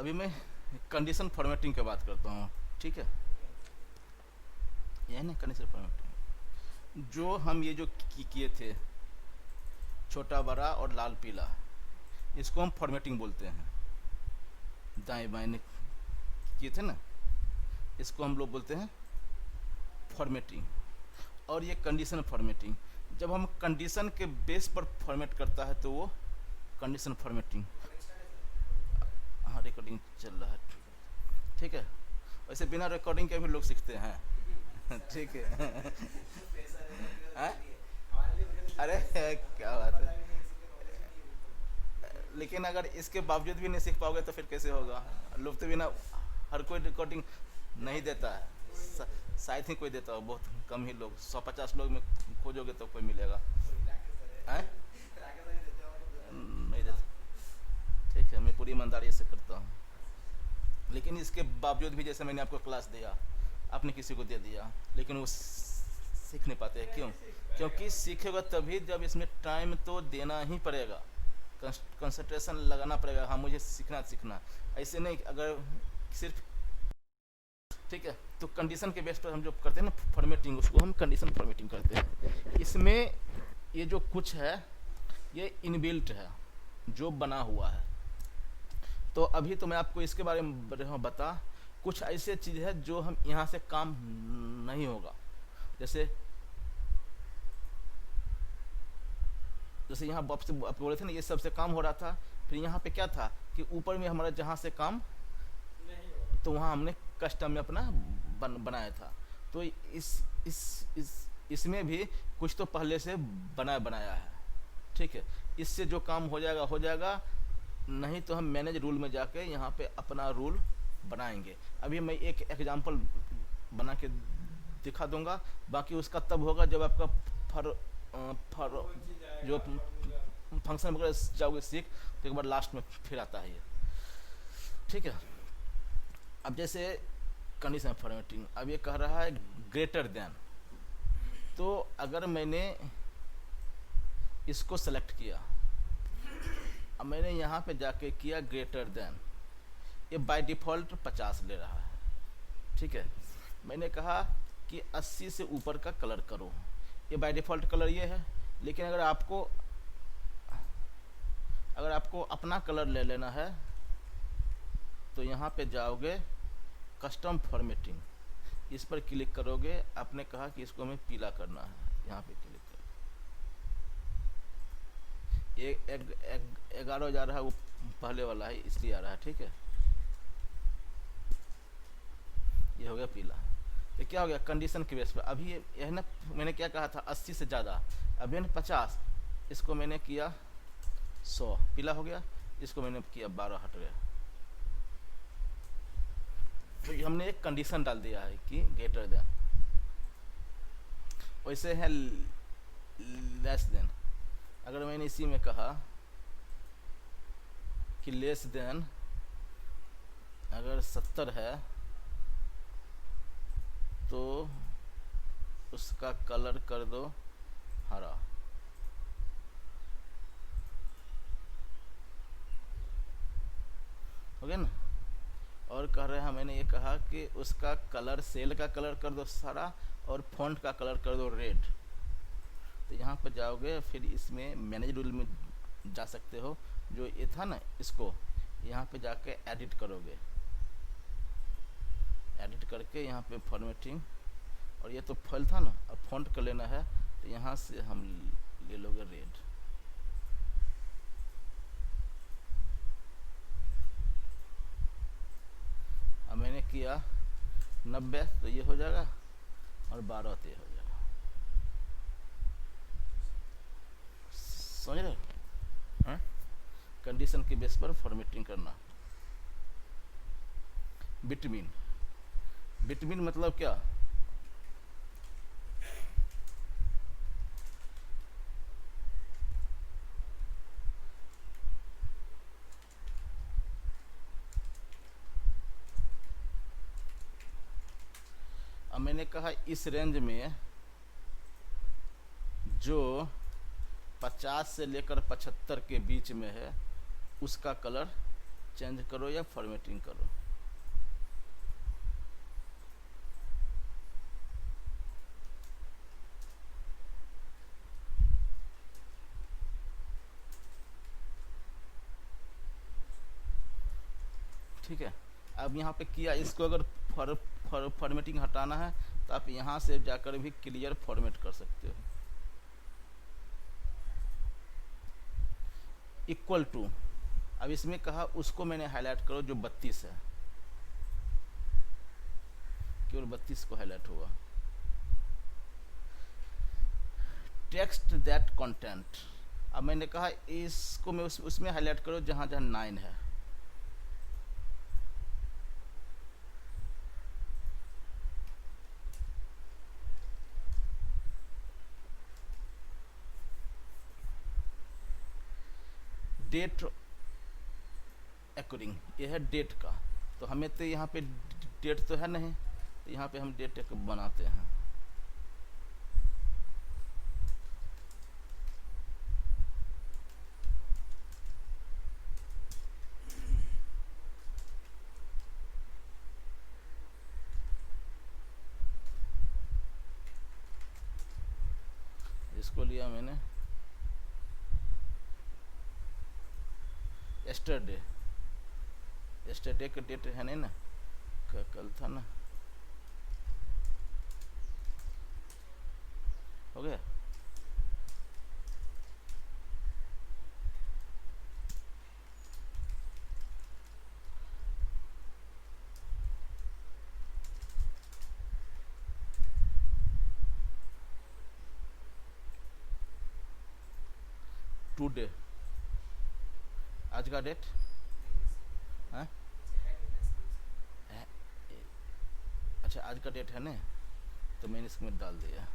अभी मैं condition formatting की बात करता हूँ। ठीक है, यह ना कंडीशन फॉर्मेटिंग जो हम ये जो किए थे, छोटा बड़ा और लाल पीला, इसको हम फॉर्मेटिंग बोलते हैं। दाएं बाएं किए थे ना, इसको हम लोग बोलते हैं फॉर्मेटिंग। और ये कंडीशन फॉर्मेटिंग, जब हम कंडीशन के बेस पर फॉर्मेट करता है तो वो कंडीशन फॉर्मेटिंग। हाँ, रिकॉर्डिंग चल रहा है। ठीक है, वैसे बिना रिकॉर्डिंग के भी लोग सीखते हैं। ठीक है। हाँ? अरे क्या बात है। लेकिन अगर इसके बावजूद भी नहीं सीख पाओगे तो फिर कैसे होगा। लोग तो बिना, हर कोई रिकॉर्डिंग नहीं देता है। शायद ही कोई देता हो, बहुत कम ही लोग, 150 लोग में खोजोगे तो कोई मिलेगा। हैं? नहीं देता। ठीक है, मैं पूरी ईमानदारी से करता हूँ। लेकिन इसके बावजूद भी, जैसे मैंने आपको क्लास दिया, आपने किसी को दे दिया, लेकिन वो सीख नहीं पाते हैं। क्यों? क्योंकि सीखेगा तभी जब इसमें टाइम तो देना ही पड़ेगा, कंसंट्रेशन लगाना पड़ेगा। हाँ, मुझे सीखना सीखना, ऐसे नहीं अगर सिर्फ। ठीक है, तो कंडीशन के बेस पर हम जो करते हैं ना फॉर्मेटिंग, उसको हम कंडीशन फॉर्मेटिंग करते हैं। इसमें ये जो कुछ है ये इनबिल्ट है, जो बना हुआ है। तो अभी तो मैं आपको इसके बारे में बता, कुछ ऐसे चीज़ है जो हम यहाँ से काम नहीं होगा। जैसे जैसे यहाँ आप बोले थे ना, ये सबसे काम हो रहा था, फिर यहाँ पे क्या था कि ऊपर में हमारा जहाँ से काम, तो वहाँ हमने कस्टम में अपना बनाया था। तो इस इसमें भी कुछ तो पहले से बनाया है। ठीक है, इससे जो काम हो जाएगा हो जाएगा, नहीं तो हम मैनेज रूल में जाके यहाँ पे अपना रूल बनाएंगे। अभी मैं एक एग्जांपल बना के दिखा दूंगा, बाकी उसका तब होगा जब आपका फर फर जो फंक्शन वगैरह जाओगे सीख, तो एक बार लास्ट में फिर आता है ये। ठीक है, अब जैसे कंडीशन फॉर्मेटिंग, अब ये कह रहा है ग्रेटर देन, तो अगर मैंने इसको सेलेक्ट किया, अब मैंने यहाँ पे जाके किया ग्रेटर देन, ये बाय डिफ़ॉल्ट 50 ले रहा है। ठीक है, मैंने कहा कि 80 से ऊपर का कलर करो, ये बाय डिफ़ॉल्ट कलर ये है। लेकिन अगर आपको अपना कलर ले लेना है तो यहाँ पे जाओगे कस्टम फॉर्मेटिंग, इस पर क्लिक करोगे। आपने कहा कि इसको हमें पीला करना है, यहाँ पे क्लिक करो। 11 जा रहा है, वो पहले वाला है इसलिए आ रहा है। ठीक है, ये हो गया पीला। ये क्या हो गया कंडीशन के बेस पर। अभी ये है ना, मैंने क्या कहा था 80 से ज़्यादा, अभी है ना 50, इसको मैंने किया 100, पीला हो गया। इसको मैंने किया 12, हट गया। तो हमने एक कंडीशन डाल दिया है कि ग्रेटर देन। वैसे है लेस देन, अगर मैंने इसी में कहा कि लेस देन अगर 70 है तो उसका कलर कर दो हरा। हो गया ना। और कह रहे हैं, मैंने ये कहा कि उसका कलर, सेल का कलर कर दो सारा, और फॉन्ट का कलर कर दो रेड। तो यहाँ पर जाओगे, फिर इसमें मैनेज रूल में जा सकते हो, जो ये था ना, इसको यहाँ पे जाके एडिट करोगे। एडिट करके यहाँ पे फॉर्मेटिंग, और ये तो फॉल था ना, अब फॉन्ट कर लेना है, तो यहाँ से हम ले लोगे रेड। अब मैंने किया 90, तो ये हो जाएगा, और 12 तो ये हो जाएगा। समझ रहे हो? कंडीशन के बेस पर फॉर्मेटिंग करना। बिटवीन, बिटवीन मतलब क्या? अब मैंने कहा इस रेंज में जो 50 से लेकर 75 के बीच में है, उसका कलर चेंज करो या फॉर्मेटिंग करो। ठीक है, अब यहाँ पे किया, इसको अगर फॉर्मेटिंग हटाना है तो आप यहाँ से जाकर भी क्लियर फॉर्मेट कर सकते हो। इक्वल टू, अब इसमें कहा उसको मैंने हाईलाइट करो जो 32 है, केवल 32 को हाईलाइट होगा। टेक्स्ट दैट कंटेंट, अब मैंने कहा इसको मैं उसमें हाईलाइट करो जहाँ जहाँ 9 है। डेट अकॉर्डिंग, ये है डेट का, तो हमें तो यहाँ पे डेट तो है नहीं, तो यहाँ पे हम डेट बनाते हैं। इसको लिया मैंने यस्टरडे, यस्टरडे का डेट है नहीं ना, कल था ना, हो गया। टुडे, आज का डेट है? अच्छा, आज का डेट है ना, तो मैंने इसमें डाल दिया।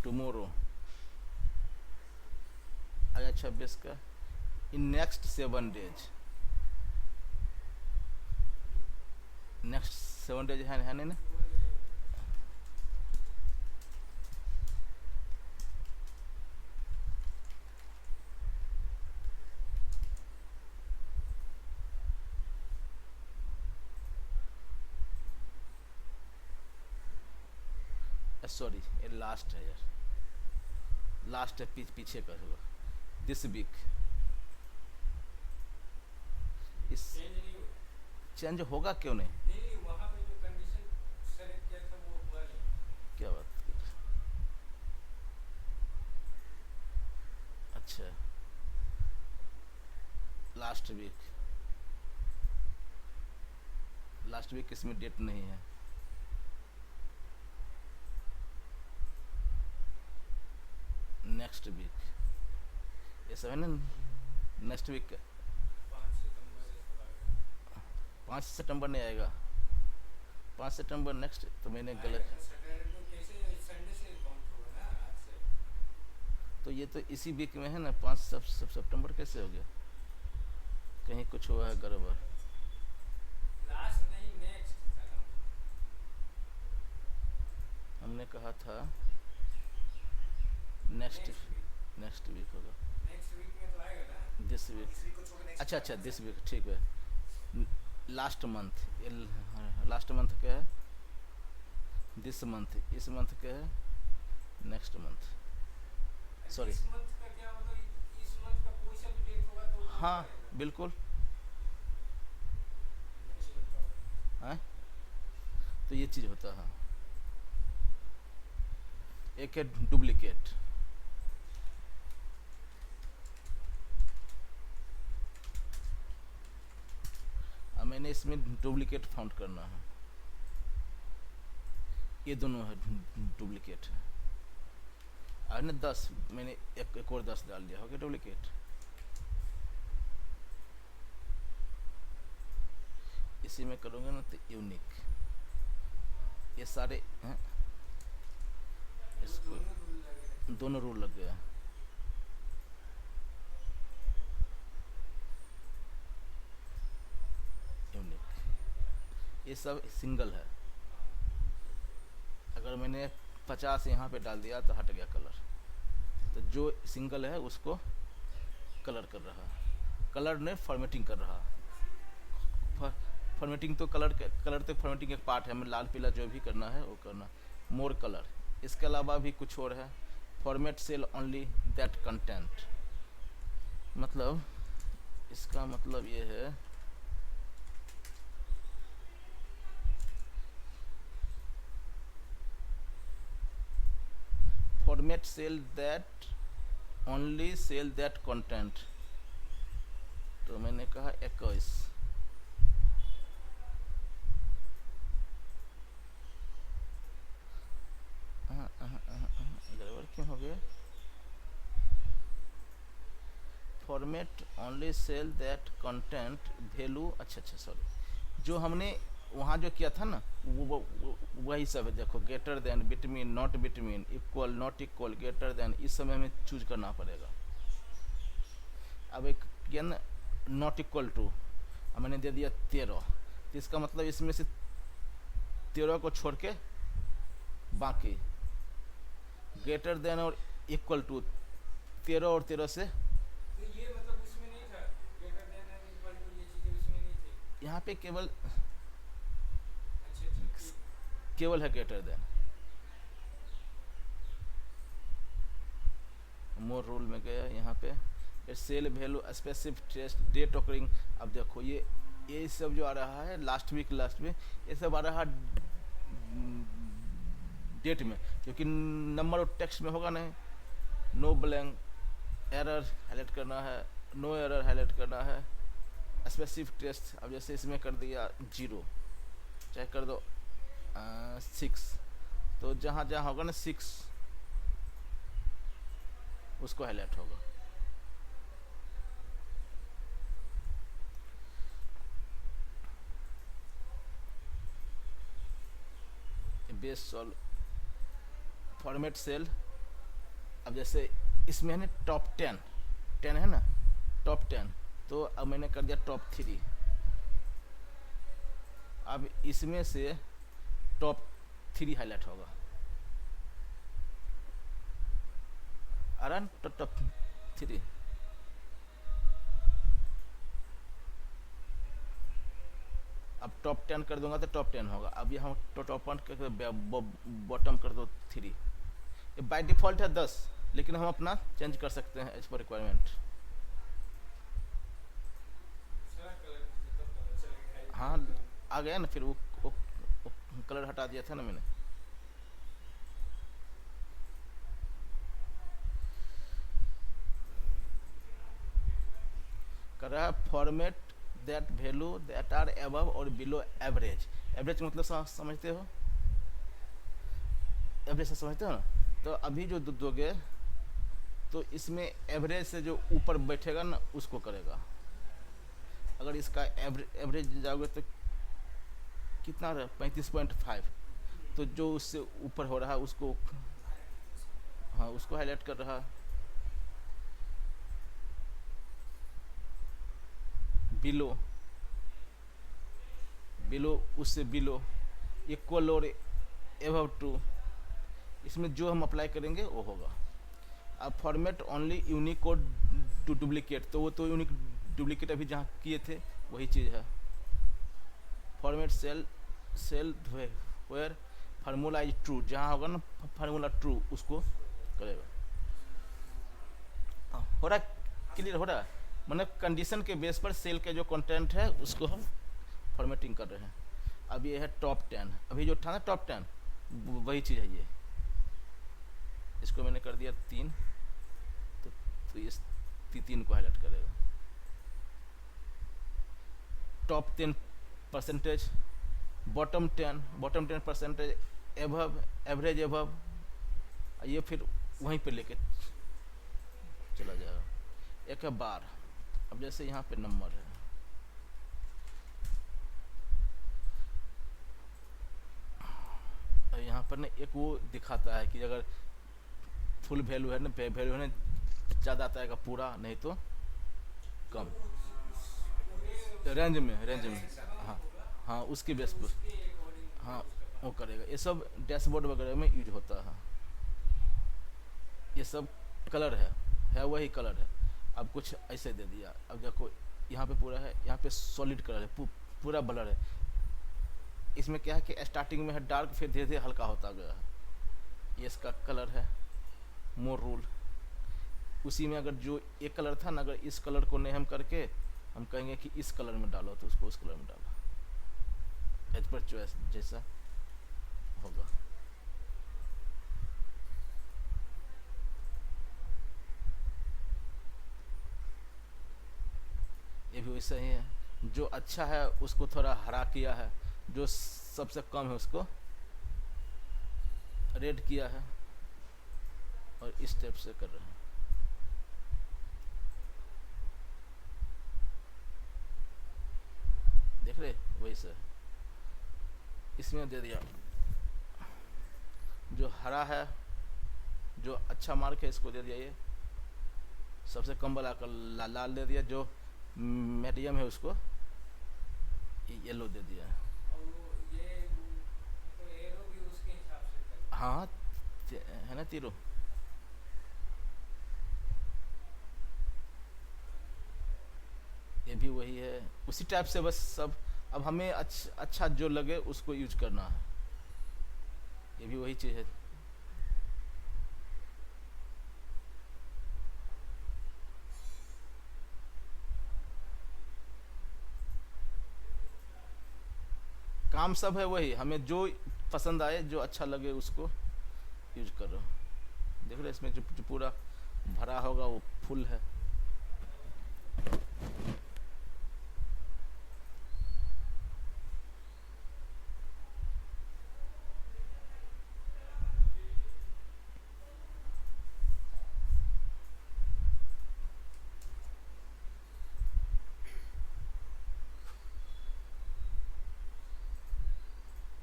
टुमोरो, आया 26 का, in next 7 days, next 7 days है नहीं ना, सॉरी ये लास्ट है यार, लास्ट है, पीछे का होगा, दिस वीक। इस चेंज होगा क्यों नहीं? वहाँ पे जो कंडीशन सेलेक्ट किया था वो हुआ नहीं। क्या बात कर, अच्छा लास्ट वीक, लास्ट वीक इसमें डेट नहीं है। नेक्स्ट वीक, ये सब है ना, नेक्स्ट वीक 5 सितंबर नहीं आएगा, 5 सितंबर नेक्स्ट, तो मैंने गलत, तो ये तो इसी वीक में है ना, 5 सितंबर कैसे हो गया, कहीं कुछ हुआ है गड़बड़। हमने कहा था नेक्स्ट वीक होगा, नेक्स्ट वीक में तो आएगा ना, दिस वीक, अच्छा अच्छा दिस वीक, ठीक है। लास्ट मंथ, ये लास्ट मंथ क्या है, दिस मंथ, इस मंथ क्या है, नेक्स्ट मंथ, सॉरी, इस मंथ का क्या मतलब, इस मंथ का कोई सा भी डेट होगा तो हाँ बिल्कुल, हाँ तो ये चीज़ होता है। एक है डुप्लीकेट, अब मैंने इसमें डुप्लीकेट फाउंड करना है, ये दोनों है डुप्लीकेट है, और ना 10 मैंने एक और 10 डाल दिया, हो गया डुप्लीकेट। इसी में करूँगा ना तो यूनिक, ये सारे हैं, इसको दोनों रूल लग गया। यूनिक, ये सब सिंगल है। अगर मैंने 50 यहाँ पे डाल दिया तो हट गया कलर। तो जो सिंगल है उसको कलर कर रहा, कलर ने फॉर्मेटिंग कर रहा। फॉर्मेटिंग तो कलर तो फॉर्मेटिंग एक पार्ट है, हमें लाल पीला जो भी करना है वो करना। मोर कलर, इसके अलावा भी कुछ और है। Format cell only that content, मतलब इसका मतलब ये है format cell that only cell that content. तो मैंने कहा 21। गड़बड़ क्यों हो गया? Format only cell that content value, अच्छा सॉरी, जो हमने वहाँ जो किया था ना वही सब है। देखो greater than, between, not between, equal, not equal, greater than, इस समय हमें चूज करना पड़ेगा। अब एक किया ना नॉट इक्वल टू, मैंने दे दिया 13, तो इसका मतलब इसमें से 13 को छोड़ के बाकी ग्रेटर देन और इक्वल टू 13 और 13 से तो ये मतलब उसमें नहीं था, greater than and equal to, ये चीजें उसमें नहीं थी। यहाँ पे केवल अच्छा केवल है ग्रेटर देन। मोर रूल में गया यहाँ पे cell value specific test date occurring. अब देखो ये सब जो आ रहा है लास्ट वीक ये सब आ रहा है डेट में, क्योंकि नंबर ऑफ टेक्स्ट में होगा नहीं। नो ब्लैंक, एरर हाईलाइट करना है, नो एरर हाईलाइट करना है, स्पेसिफिक टेस्ट। अब जैसे इसमें कर दिया 0, चाहे कर दो 6, तो जहाँ जहाँ होगा ना 6 उसको हाईलाइट होगा। Base solve format cell. अब जैसे इसमें है ना टॉप 10 है ना, टॉप 10, तो अब मैंने कर दिया टॉप 3। अब इसमें से टॉप 3 हाईलाइट होगा, तो टॉप 3। अब टॉप 10 कर दूंगा तो टॉप 10 होगा। अब यहाँ टॉप 1 कर बॉटम कर दो 3। ये बाय डिफॉल्ट है 10, लेकिन हम अपना चेंज कर सकते हैं एज पर रिक्वायरमेंट। हाँ आ गया ना, फिर वो कलर हटा दिया था ना मैंने। कर रहा है format that value that are above और बिलो एवरेज। एवरेज मतलब समझते हो, एवरेज से समझते हो ना। तो अभी जो दोगे तो इसमें एवरेज से जो ऊपर बैठेगा ना उसको करेगा। अगर इसका एवरेज जाओगे तो कितना रहा 35.5, तो जो उससे ऊपर हो रहा है उसको, हाँ उसको हाईलाइट कर रहा। बिलो, उससे बिलो, इक्वल और एबव टू, इसमें जो हम अप्लाई करेंगे वो होगा। अब format only unique or to duplicate, तो वो तो यूनिक डुप्लीकेट अभी जहाँ किए थे वही चीज़ है। Format cell where formula is true, जहाँ होगा ना फार्मूला ट्रू उसको करेगा। हो रहा है, क्लियर हो रहा है। मतलब कंडीशन के बेस पर सेल के जो कंटेंट है उसको हम फॉर्मेटिंग कर रहे हैं। अब ये है टॉप 10, अभी जो था ना टॉप 10 वही चीज़ है ये। इसको मैंने कर दिया 3, तो ये 3 को हाईलाइट करेगा। Top 10 percentage, bottom 10 percentage, above, average above, ये फिर वहीं पे लेके चला जाएगा। एक है बार। अब जैसे यहाँ पे नंबर है, यहाँ पर ना एक वो दिखाता है कि अगर फुल वैल्यू है ना, वैल्यू है ना ज़्यादा आता है पूरा, नहीं तो कम रेंज में। हाँ हाँ उसके बेस मतलब पर। उसके अकॉर्डिंग हाँ उसका वो काम करेगा, करता ये सब डैशबोर्ड वगैरह में यूज होता है। ये सब कलर है वही कलर है। अब कुछ ऐसे दे दिया, अब देखो यहाँ पे पूरा है, यहाँ पे सॉलिड कलर है, पूरा ब्लर है। इसमें क्या है कि स्टार्टिंग में है डार्क, फिर धीरे धीरे हल्का होता गया है। ये इसका कलर है, मोर रूल। उसी में अगर जो एक कलर था ना, अगर इस कलर को नेम करके हम कहेंगे कि इस कलर में डालो, तो उसको उस कलर में डालो, एज पर चॉइस जैसा होगा। ये भी वैसा ही है, जो अच्छा है उसको थोड़ा हरा किया है, जो सबसे कम है उसको रेड किया है, और इस टाइप से कर रहे हैं। देख रहे वैसे इसमें दे दिया, जो हरा है, जो अच्छा मार्क है इसको दे दिया, ये सबसे कम वाला का लाल दे दिया, जो मीडियम है उसको येलो दे दिया। और वो ये तो एरो भी उसके हिसाब से करता है। हाँ है ना तीरों। ये भी वही है, उसी टाइप से बस सब। अब हमें अच्छा जो लगे उसको यूज करना है। ये भी वही चीज़ है। काम सब है वही, हमें जो पसंद आए, जो अच्छा लगे उसको यूज करो। देख रहे इसमें जो पूरा भरा होगा वो फुल है।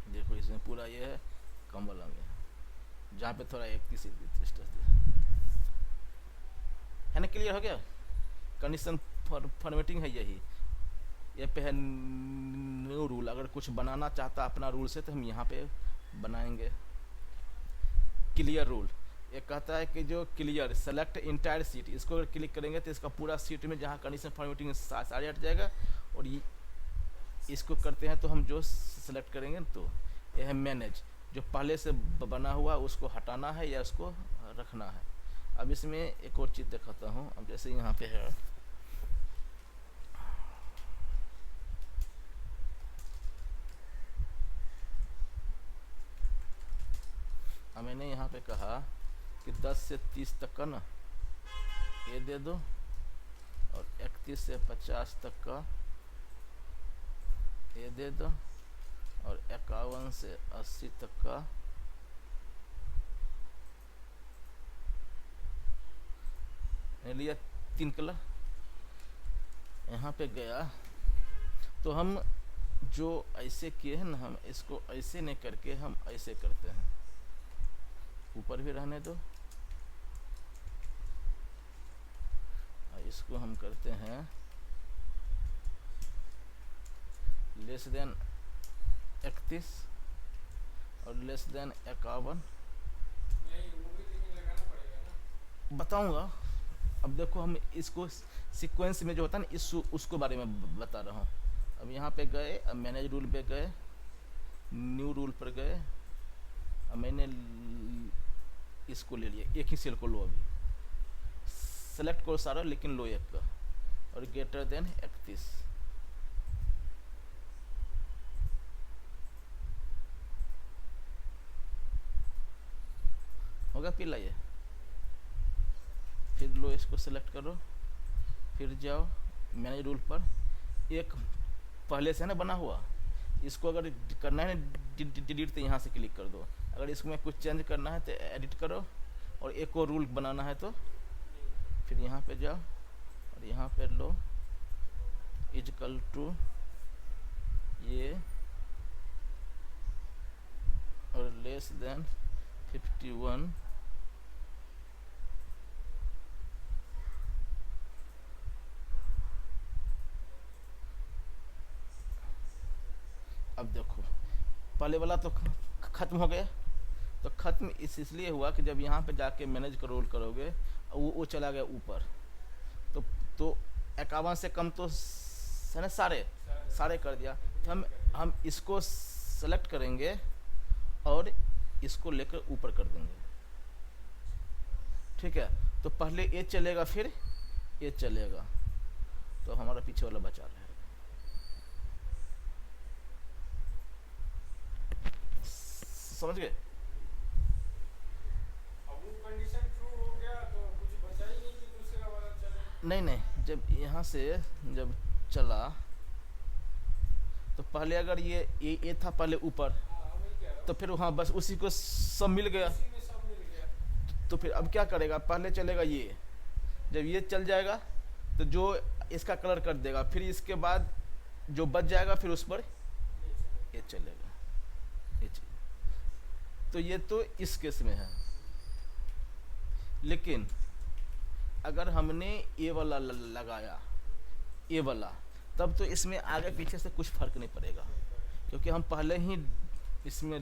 देखो इसमें पूरा ये है, कम वाला में है, जहाँ पे थोड़ा एक तीस है ना। क्लियर हो गया। कंडीशन फॉर्मेटिंग है यही। ये पे है न्यू रूल, अगर कुछ बनाना चाहता अपना रूल से तो हम यहाँ पे बनाएंगे। क्लियर रूल, ये कहता है कि जो क्लियर सेलेक्ट इंटायर सीट, इसको अगर क्लिक करेंगे तो इसका पूरा सीट में जहाँ कंडीशन फॉर्मेटिंग सारे हट जाएगा। और ये इसको करते हैं तो हम जो सेलेक्ट करेंगे तो ये है मैनेज, जो पहले से बना हुआ उसको हटाना है या उसको रखना है। अब इसमें एक और चीज़ दिखाता हूँ। अब जैसे यहाँ पे है, अब मैंने यहाँ पे कहा कि 10 से 30 तक का ना ये दे दो, और 31 से 50 तक का ये दे दो, और 51 से 80 तक का लिया। 3 कलर यहाँ पे गया, तो हम जो ऐसे किए हैं ना, हम इसको ऐसे नहीं करके हम ऐसे करते हैं। ऊपर भी रहने दो, और इसको हम करते हैं लेस देन 31 और लेस देन 51। नहीं वो भी लेकिन लगाना पड़ेगा ना। बताऊंगा। अब देखो हम इसको सीक्वेंस में जो होता है ना, इस उसको बारे में बता रहा हूँ। अब यहाँ पे गए, अब मैनेज रूल पे गए, न्यू रूल पर गए, अब मैंने इसको ले लिया, एक ही सेल को लो, अभी सेलेक्ट करो सारा लेकिन लो एक का, और ग्रेटर देन 31। होगा फिर लाइए, फिर लो इसको सेलेक्ट करो, फिर जाओ मैनेज रूल पर। एक पहले से है ना बना हुआ, इसको अगर करना है ना डिलीट, तो यहाँ से क्लिक कर दो। अगर इसमें कुछ चेंज करना है तो एडिट करो, और एक और रूल बनाना है तो फिर यहाँ पे जाओ, और यहाँ पे लो इजकल टू ये, और लेस देन 51, अब देखो, पहले वाला तो ख़त्म हो गया। तो ख़त्म इसलिए हुआ कि जब यहाँ पे जाके मैनेज रोल करोगे, वो चला गया ऊपर। तो तो 51 से कम तो है ना, सारे सारे कर दिया। तो हम इसको सेलेक्ट करेंगे और इसको लेकर ऊपर कर देंगे। ठीक है, तो पहले ये चलेगा फिर ये चलेगा, तो हमारा पीछे वाला बचा रहेगा। समझ गए? अब वो कंडीशन ट्रू हो गया तो कुछ बचा ही नहीं कि दूसरा वाला चले। नहीं नहीं, जब यहाँ से जब चला तो पहले अगर ये था पहले ऊपर, हाँ वही कह रहा हूँ, तो फिर हाँ बस उसी को सब मिल गया। उसी में सब मिल गया। तो फिर अब क्या करेगा, पहले चलेगा ये, जब ये चल जाएगा तो जो इसका कलर कर देगा, फिर इसके बाद जो बच जाएगा फिर उस पर ये चलेगा, ये चलेगा। तो ये तो इस केस में है। लेकिन अगर हमने ये वाला लगाया, ये वाला, तब तो इसमें आगे पीछे से कुछ फर्क नहीं पड़ेगा, क्योंकि हम पहले ही इसमें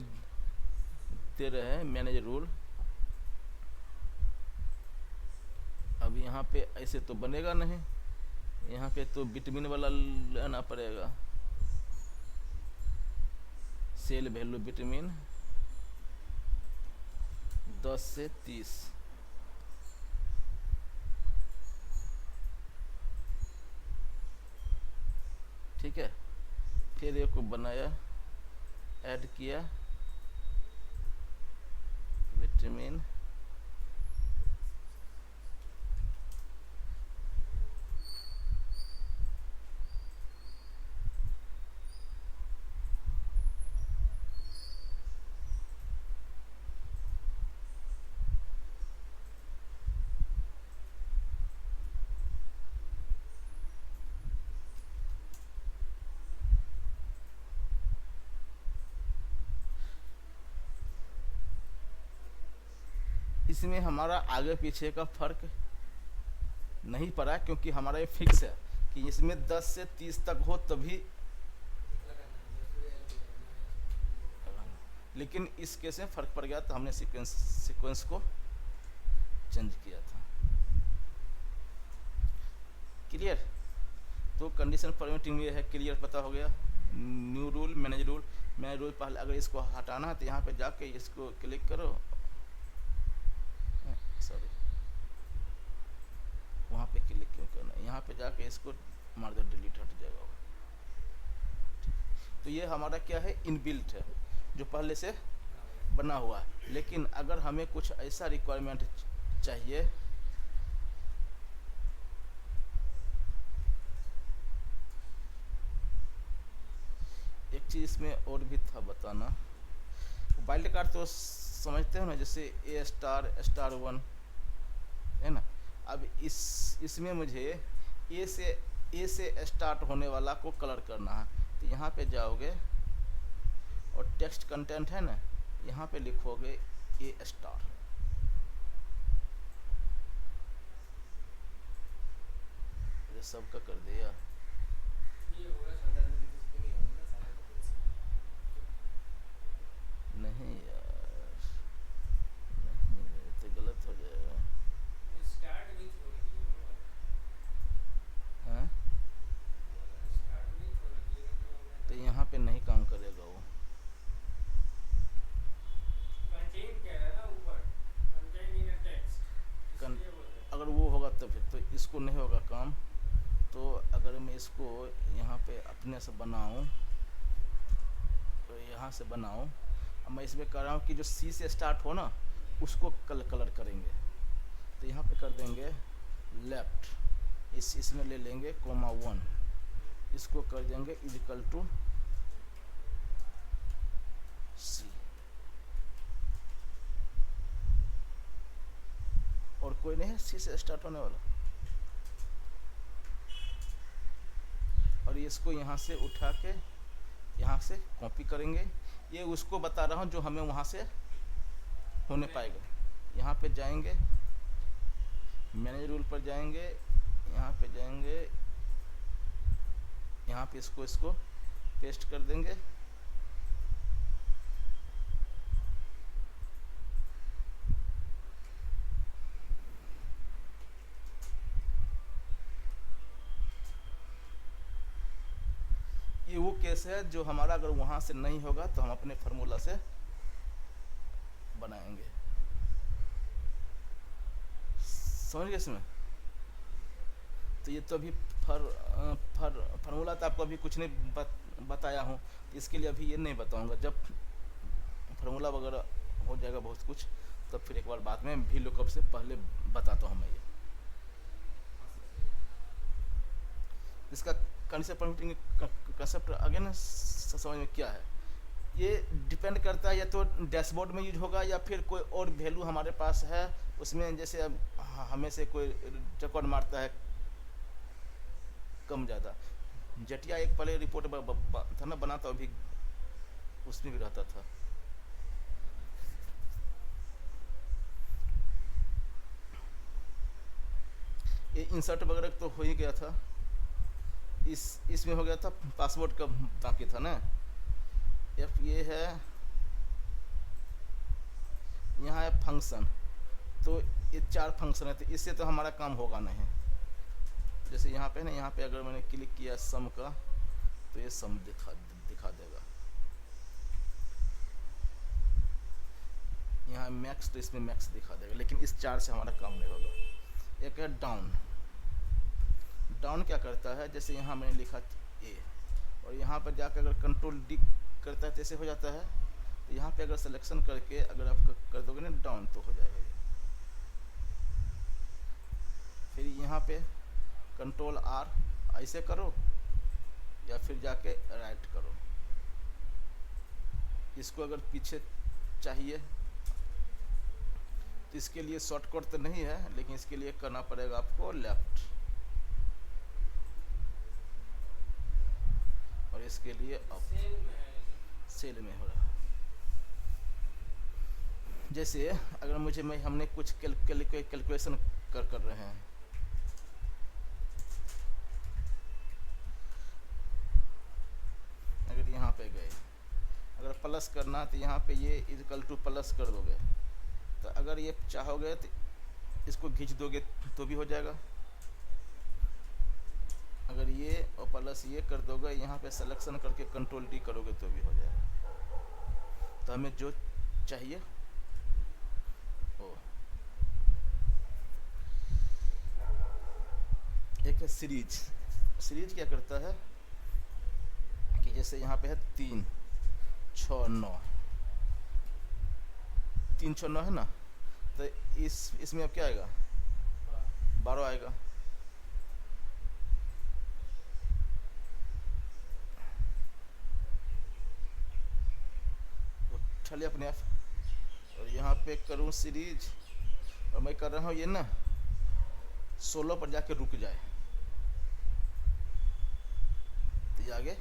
दे रहे हैं मैनेज रूल। अब यहाँ पे ऐसे तो बनेगा नहीं, यहाँ पे तो विटामिन वाला लेना पड़ेगा, सेल वैल्यू विटामिन 10 से 30। ठीक है, फिर एक को बनाया, ऐड किया विटामिन, इसमें हमारा आगे पीछे का फर्क नहीं पड़ा, क्योंकि हमारा ये फिक्स है कि इसमें 10 से 30 तक हो तभी। लेकिन इस केस में फ़र्क पड़ गया, तो हमने सीक्वेंस को चेंज किया था। क्लियर? तो कंडीशन परमिटिंग ये है, क्लियर पता हो गया। New rule, manage rule. Manage rule पहले अगर इसको हटाना है तो यहाँ पे जाके इसको क्लिक करो, सॉरी वहाँ पे क्लिक क्यों करना है, यहाँ पे जाके इसको मार दो, डिलीट हट जाएगा। तो ये हमारा क्या है, इनबिल्ट है, जो पहले से बना हुआ है। लेकिन अगर हमें कुछ ऐसा रिक्वायरमेंट चाहिए, एक चीज़ इसमें और भी था बताना, वाइल्ड कार्ड तो समझते हो ना, जैसे ए स्टार, स्टार 1 है ना। अब इसमें मुझे ए से स्टार्ट होने वाला को कलर करना है, तो यहाँ पे जाओगे और टेक्स्ट कंटेंट है ना, यहाँ पे लिखोगे ए स्टार। ये सबका कर दिया। ये होगा सब। नहीं यार, नहीं, ये तो गलत हो जाएगा। स्टार्ट विथ हो रही है, हाँ, स्टार्ट विथ हो रही है तो यहाँ पे नहीं काम करेगा वो। कंटेंट कह रहा है ना ऊपर, कंटेंट इन अ टेक्स्ट, कन- इसलिए बोल रहे हैं। अगर वो होगा तो फिर तो इसको नहीं होगा काम। तो अगर मैं इसको यहाँ पे अपने से बनाऊँ, तो यहाँ से बनाऊँ, अब मैं इसमें कर रहा हूँ कि जो सी से स्टार्ट हो ना, उसको कलर करेंगे। तो यहाँ पे कर देंगे लेफ्ट, इसमें ले लेंगे कोमा 1, इसको कर देंगे इक्वल टू सी, और कोई नहीं है सी से स्टार्ट होने वाला। और इसको यहाँ से उठा के यहाँ से कॉपी करेंगे। ये उसको बता रहा हूँ जो हमें वहाँ से होने पाएगा। यहाँ पे जाएंगे, मैनेज रूल पर जाएंगे, यहाँ पे जाएंगे, यहाँ पे इसको पेस्ट कर देंगे, ये वो केस है जो हमारा अगर वहाँ से नहीं होगा तो हम अपने फार्मूला से बनाएंगे। समझ गए इसमें? तो ये तो अभी फार्मूला तो आपको अभी कुछ नहीं बताया हूँ, तो इसके लिए अभी ये नहीं बताऊँगा। जब फार्मूला वगैरह हो जाएगा बहुत कुछ, तब फिर एक बार बाद में भी लुकअप से पहले बताता हूँ मैं ये। इसका कंसेप्ट परमिटिंग कंसेप्ट अगेन समझ में क्या है, ये डिपेंड करता है या तो डैशबोर्ड में यूज होगा या फिर कोई और वैल्यू हमारे पास है उसमें। जैसे अब हमें से कोई रिकॉर्ड मारता है कम ज़्यादा, जटिया एक पहले रिपोर्ट था ना बना, तो अभी उसमें भी रहता था। ये इंसर्ट वगैरह तो हो ही गया था, इसमें हो गया था पासवर्ड का बाकी था ना। एफ ये है, यहाँ है फंक्शन, तो ये 4 फंक्शन है, तो इससे तो हमारा काम होगा नहीं। जैसे यहाँ पे ना, यहाँ पे अगर मैंने क्लिक किया सम का, तो ये सम दिखा देगा। यहाँ मैक्स, तो इसमें मैक्स दिखा देगा, लेकिन इस 4 से हमारा काम नहीं होगा। एक है डाउन। डाउन क्या करता है, जैसे यहाँ मैंने लिखा ए, और यहाँ पर जाकर अगर कंट्रोल डी करता है तो ऐसे हो जाता है। तो यहाँ पे अगर सिलेक्शन करके अगर आप कर दोगे ना डाउन, तो हो जाएगा ये। फिर यहाँ पे कंट्रोल आर ऐसे करो, या फिर जाके राइट करो। इसको अगर पीछे चाहिए तो इसके लिए शॉर्टकट तो नहीं है, लेकिन इसके लिए करना पड़ेगा आपको लेफ्ट, और इसके लिए अप। सेल में हो रहा है। जैसे अगर हमने कुछ कैलकुलेशन कर रहे हैं, अगर यहाँ पे गए, अगर प्लस करना तो यहाँ पे ये इक्वल टू प्लस कर दोगे। तो अगर ये चाहोगे तो इसको खींच दोगे तो भी हो जाएगा। अगर ये और प्लस ये कर दोगे, यहाँ पे सिलेक्शन करके कंट्रोल डी करोगे तो भी हो जाएगा। तो हमें जो चाहिए वो। एक है सीरीज। सीरीज क्या करता है कि जैसे यहाँ पे है 3 6 9, 3 6 9 है ना, तो इसमें अब क्या आएगा, 12 आएगा। चलिए अपने आप, और यहाँ पे करूँ सीरीज, और मैं कर रहा हूँ ये ना 16 पर जाके रुक जाए, तो ये आगे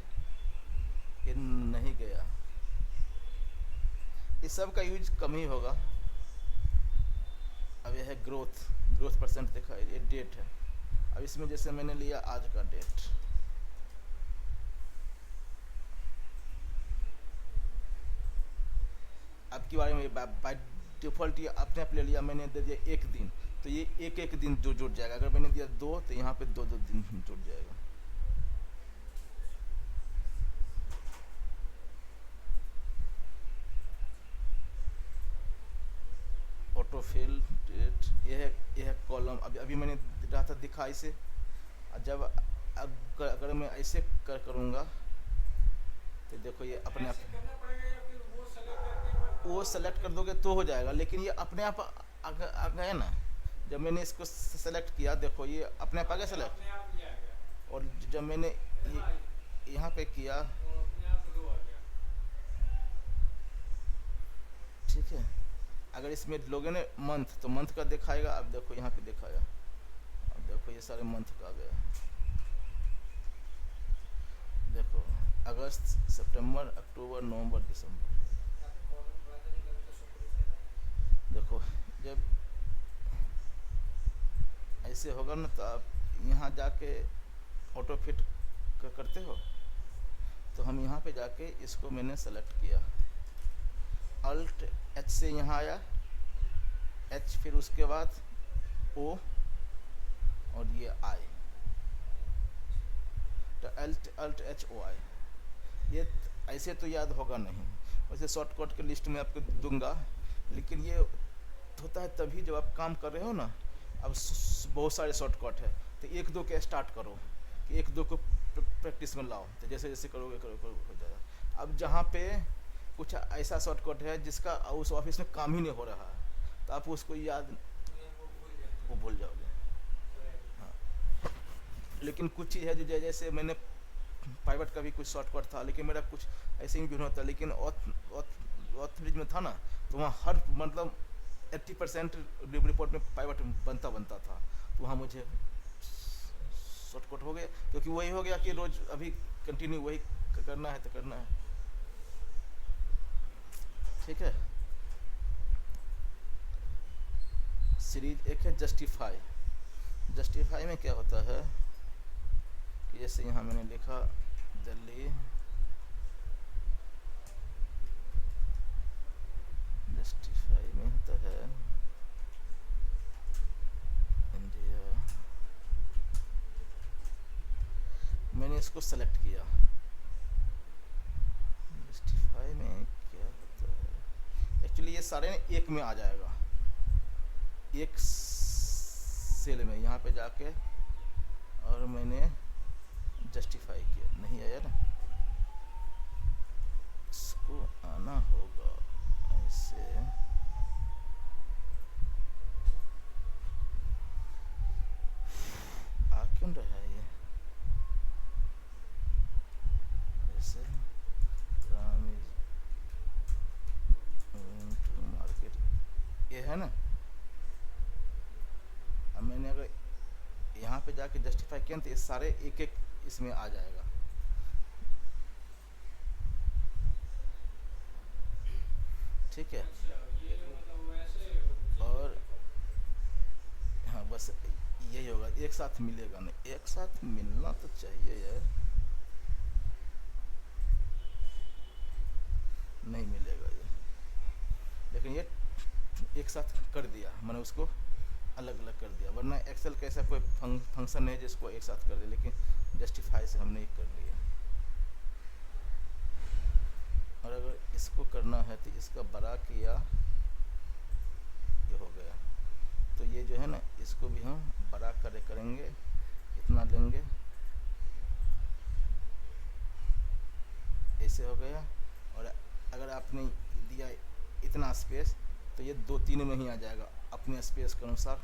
ये नहीं गया। इस सब का यूज कम ही होगा। अब यह है ग्रोथ परसेंट देखा, ये डेट है। अब इसमें जैसे मैंने लिया आज का डेट, आपकी बारे में बाय डिफॉल्ट ये अपने आप ले लिया, मैंने दे दिया 1 दिन, तो ये एक दिन जो जुड़ जाएगा। अगर मैंने दिया 2, तो यहाँ पे 2 दिन जुड़ जाएगा। ऑटोफिल डेट, ये है कॉलम। अभी मैंने रहा था दिखा इसे, जब अगर मैं ऐसे करूँगा तो देखो ये अपने आप वो सेलेक्ट कर दोगे तो हो जाएगा, लेकिन ये अपने आप आ गया ना। जब मैंने इसको सेलेक्ट किया, देखो ये अपने आप आ गया सेलेक्ट, और जब मैंने यहाँ पे किया, ठीक है। अगर इसमें लोगे ना मंथ, तो मंथ का दिखाएगा। अब देखो यहाँ पे दिखाया, अब देखो ये सारे मंथ का आ गया। देखो अगस्त, सितंबर, अक्टूबर, नवंबर, दिसंबर। देखो जब ऐसे होगा ना, तो आप यहाँ जाके ऑटो फिट करते हो, तो हम यहाँ पे जाके इसको मैंने सेलेक्ट किया, अल्ट एच से यहाँ आया, एच, फिर उसके बाद ओ, और ये आई, तो अल्ट एच ओ आई। ऐसे तो याद होगा नहीं। वैसे शॉर्टकट के लिस्ट में आपको दूंगा, लेकिन ये होता है तभी जब आप काम कर रहे हो ना। अब बहुत सारे शॉर्टकट है, तो एक दो के स्टार्ट करो, कि एक दो को प्रैक्टिस में लाओ, तो जैसे जैसे करोगे करोगे हो जाएगा। अब जहाँ पे कुछ ऐसा शॉर्टकट है जिसका उस ऑफिस में काम ही नहीं हो रहा है, तो आप उसको याद वो भूल जाओगे। हाँ, लेकिन कुछ चीज़ है जो जैसे मैंने पाइवट का भी कुछ शॉर्टकट था, लेकिन मेरा कुछ ऐसे ही भी होता, लेकिन ऑथ ब्रिज में था ना, तो वहाँ हर मतलब 80% रिपोर्ट में पाइवट बनता था, तो वहाँ मुझे शॉर्टकट हो गया, क्योंकि वही हो गया कि रोज अभी कंटिन्यू वही करना है तो करना है। ठीक है। सीरीज एक है जस्टिफाई। जस्टिफाई में क्या होता है कि जैसे यहाँ मैंने लिखा दिल्ली, जस्टिफाई में होता है इंडिया। मैंने इसको सेलेक्ट किया। जस्टिफाई में क्या होता है, एक्चुअली ये सारे एक में आ जाएगा, एक सेल में। यहाँ पे जाके और मैंने जस्टिफाई किया, नहीं आया ना, इसको आना होगा ऐसे। आ क्यों रहा है ये ऐसे? मार्केट ये है ना। अब मैंने अगर यहाँ पे जाके जस्टिफाई किया तो ये सारे एक एक इसमें आ जाएगा। ठीक है। और हाँ, बस यही होगा, एक साथ मिलेगा नहीं, एक साथ मिलना तो चाहिए यार, नहीं मिलेगा ये। लेकिन ये एक साथ कर दिया, मैंने उसको अलग अलग कर दिया, वरना एक्सेल का ऐसा कोई फंक्शन है जिसको एक साथ कर दे, लेकिन जस्टिफाई से हमने एक कर लिया। और अगर इसको करना है तो इसका बड़ा किया, ये हो गया। तो ये जो है ना, इसको भी हम बड़ा करेंगे, इतना लेंगे, ऐसे हो गया। और अगर आपने दिया इतना स्पेस, तो ये 2-3 में ही आ जाएगा, अपने स्पेस के अनुसार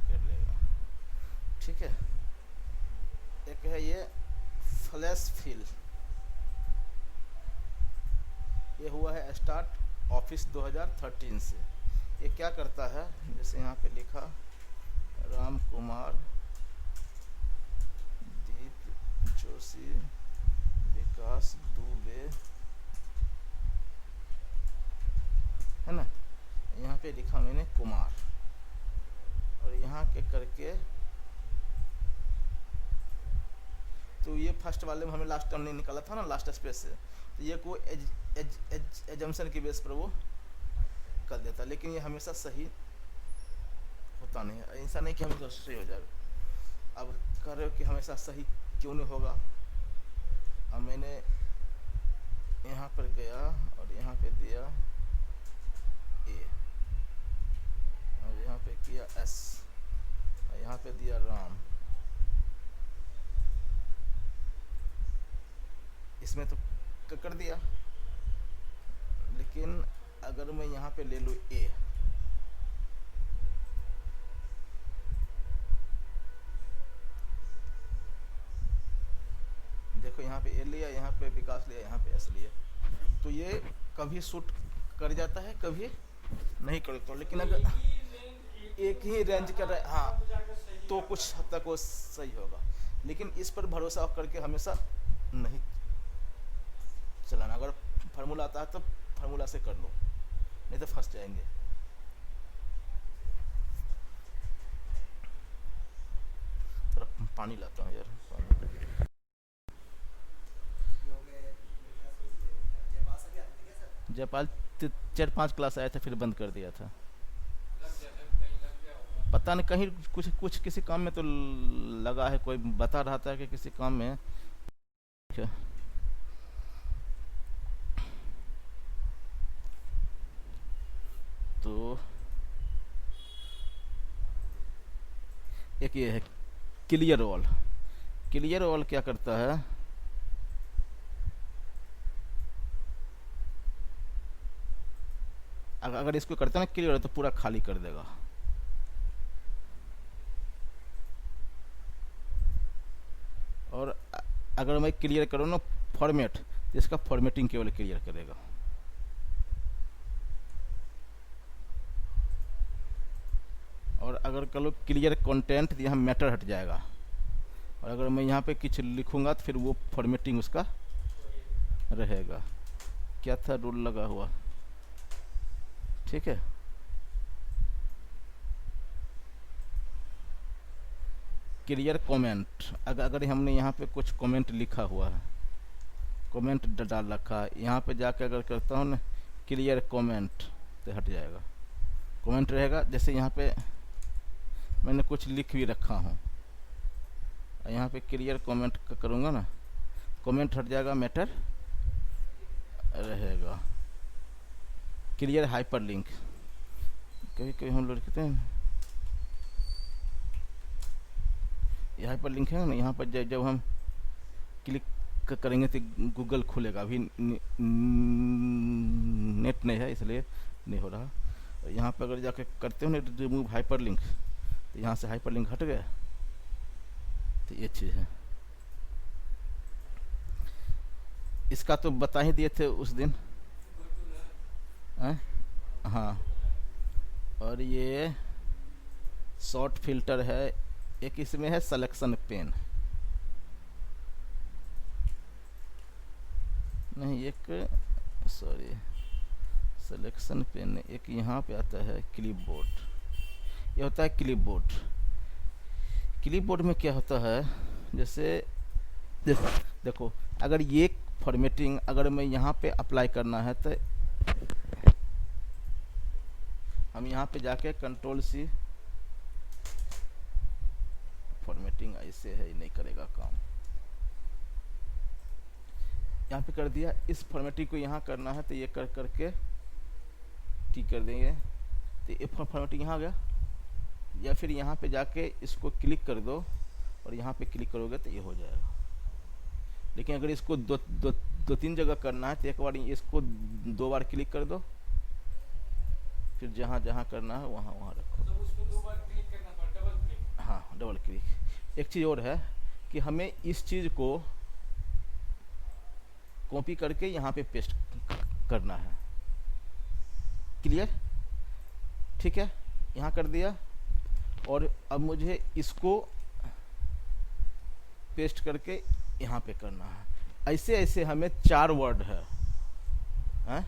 कर लेगा। ठीक है। एक है ये फ्लैश फिल, ये हुआ है स्टार्ट ऑफिस 2013 से। ये क्या करता है, जैसे यहाँ पे लिखा राम कुमार, दीप जोशी, विकास दुबे, है ना। यहाँ पे लिखा मैंने कुमार, और यहाँ के करके, तो ये फर्स्ट वाले में हमें लास्ट टर्म नहीं निकाला था ना, लास्ट स्पेस से, तो ये को एजम्पशन की बेस पर वो कर देता, लेकिन ये हमेशा सही होता नहीं है। ऐसा नहीं कि हमेशा सही हो जाएगा। अब कह रहे हो कि हमेशा सही क्यों नहीं होगा। अब मैंने यहाँ पर गया और यहाँ पे दिया ए, और यहाँ पे किया एस, और यहाँ पे दिया राम। इसमें तो कर दिया, लेकिन अगर मैं यहाँ पे ले लूँ ए, देखो यहाँ पे ए लिया, यहाँ पे विकास लिया, यहाँ पे एस लिया, तो ये कभी शूट कर जाता है, कभी नहीं करता। लेकिन अगर एक ही रेंज कर रहा है, हाँ, तो कुछ हद तक वो सही होगा, लेकिन इस पर भरोसा करके हमेशा नहीं चलाना। अगर फार्मूला आता है तो फार्मूला से कर लो, नहीं तो फंस जाएंगे। थोड़ा पानी लाता हूँ यार, जयपाल 4-5 क्लास आया था, फिर बंद कर दिया था। पता नहीं, कहीं कुछ किसी काम में तो लगा है, कोई बता रहा था कि किसी काम में ठीक है। तो एक ये है क्लियर ऑल। क्लियर ऑल क्या करता है, अगर इसको करते हैं ना क्लियर तो पूरा खाली कर देगा। और अगर मैं क्लियर करूँ ना फॉर्मेट, तो इसका फॉर्मेटिंग केवल क्लियर करेगा। और अगर करो क्लियर कंटेंट तो यहाँ मैटर हट जाएगा। और अगर मैं यहाँ पे कुछ लिखूंगा तो फिर वो फॉर्मेटिंग उसका रहेगा। क्या था रूल लगा हुआ, ठीक है। क्लियर कमेंट, अगर हमने यहाँ पे कुछ कमेंट लिखा हुआ है, कमेंट डाल रखा है, यहाँ पे जाके अगर करता हूँ ना क्लियर कमेंट तो हट जाएगा, कमेंट रहेगा। जैसे यहाँ पे मैंने कुछ लिख भी रखा हूँ, यहाँ पे क्लियर कमेंट करूँगा ना, कमेंट हट जाएगा, मैटर रहेगा। क्लियर हाइपर लिंक, कभी कभी हम लोग लिखते हैं ये हाइपर लिंक है ना, यहाँ पर जब हम क्लिक करेंगे तो गूगल खुलेगा। अभी नेट नहीं है इसलिए नहीं हो रहा। यहाँ पर अगर जाके करते हो ना रिमूव हाइपर लिंक, तो यहाँ से हाइपर लिंक हट गया। तो ये चीज़ है, इसका तो बता ही दिए थे उस दिन। हाँ, और ये शॉर्ट फिल्टर है, एक इसमें है सिलेक्शन पेन, नहीं एक सॉरी सिलेक्शन पेन, एक यहाँ पे आता है क्लिपबोर्ड। ये होता है क्लिपबोर्ड। क्लिपबोर्ड में क्या होता है, जैसे देखो अगर ये फॉर्मेटिंग अगर मैं यहाँ पे अप्लाई करना है तो हम यहाँ पे जाके कंट्रोल सी, फॉर्मेटिंग ऐसे है नहीं करेगा काम, यहाँ पे कर दिया। इस फॉर्मेटिंग को यहाँ करना है तो ये कर करके ठीक कर देंगे, तो ये फॉर्मेटिंग यहाँ आ गया। या फिर यहाँ पे जाके इसको क्लिक कर दो और यहाँ पे क्लिक करोगे तो ये हो जाएगा। लेकिन अगर इसको दो तीन जगह करना है तो एक बार इसको 2 बार क्लिक कर दो, फिर जहाँ जहाँ करना है वहाँ वहाँ रखो। तो उसको 2 बार क्लिक करना पड़ता, डबल क्लिक। हाँ, डबल क्लिक। एक चीज़ और है कि हमें इस चीज़ को कॉपी करके यहाँ पे पेस्ट करना है। क्लियर, ठीक है, यहाँ कर दिया। और अब मुझे इसको पेस्ट करके यहाँ पे करना है। ऐसे ऐसे हमें 4 वर्ड है, हैं?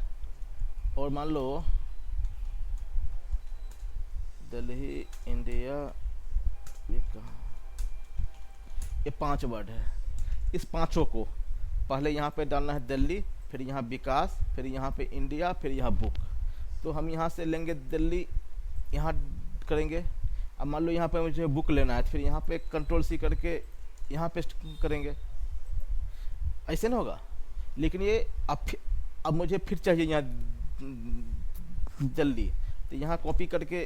और मान लो दिल्ली इंडिया, ये कहाँ, ये 5 वर्ड है। इस पांचों को पहले यहाँ पे डालना है दिल्ली, फिर यहाँ विकास, फिर यहाँ पे इंडिया, फिर यहाँ बुक। तो हम यहाँ से लेंगे दिल्ली, यहाँ करेंगे। अब मान लो यहाँ पे मुझे बुक लेना है, फिर यहाँ पे कंट्रोल सी करके यहाँ पेस्ट करेंगे। ऐसे ना होगा। लेकिन ये अब मुझे फिर चाहिए यहाँ जल्दी, तो यहाँ कॉपी करके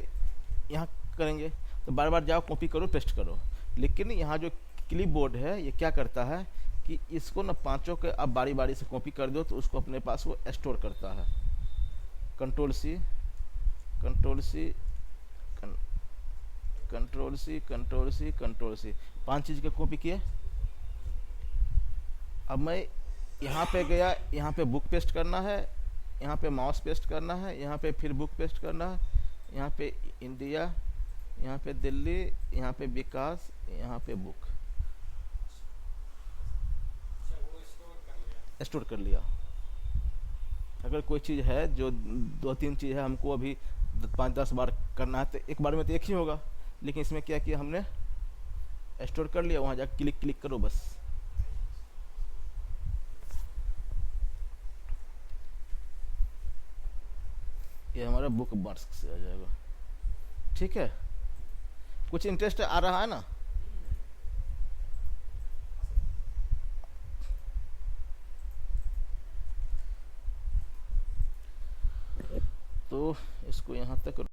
यहाँ करेंगे। तो बार बार जाओ कॉपी करो पेस्ट करो। लेकिन यहाँ जो क्लिपबोर्ड है ये क्या करता है कि इसको ना पांचों के अब बारी बारी से कॉपी कर दो तो उसको अपने पास वो स्टोर करता है। Control C, control C, control C, control C, control C, 5 चीज़ के कॉपी किए। अब मैं यहाँ पे गया, यहाँ पे बुक पेस्ट करना है, यहाँ पे माउस पेस्ट करना है, यहाँ पे फिर बुक पेस्ट करना है, यहाँ पे इंडिया, यहाँ पे दिल्ली, यहाँ पे विकास, यहाँ पे बुक। स्टोर कर लिया। अगर कोई चीज़ है जो 2-3 चीज़ है हमको अभी 5-10 बार करना है तो एक बार में तो एक ही होगा। लेकिन इसमें क्या किया हमने, स्टोर कर लिया, वहाँ जाकर क्लिक क्लिक करो बस। ये हमारा बुक मार्क्स से आ जाएगा। ठीक है, कुछ इंटरेस्ट आ रहा है ना? इसको यहाँ तक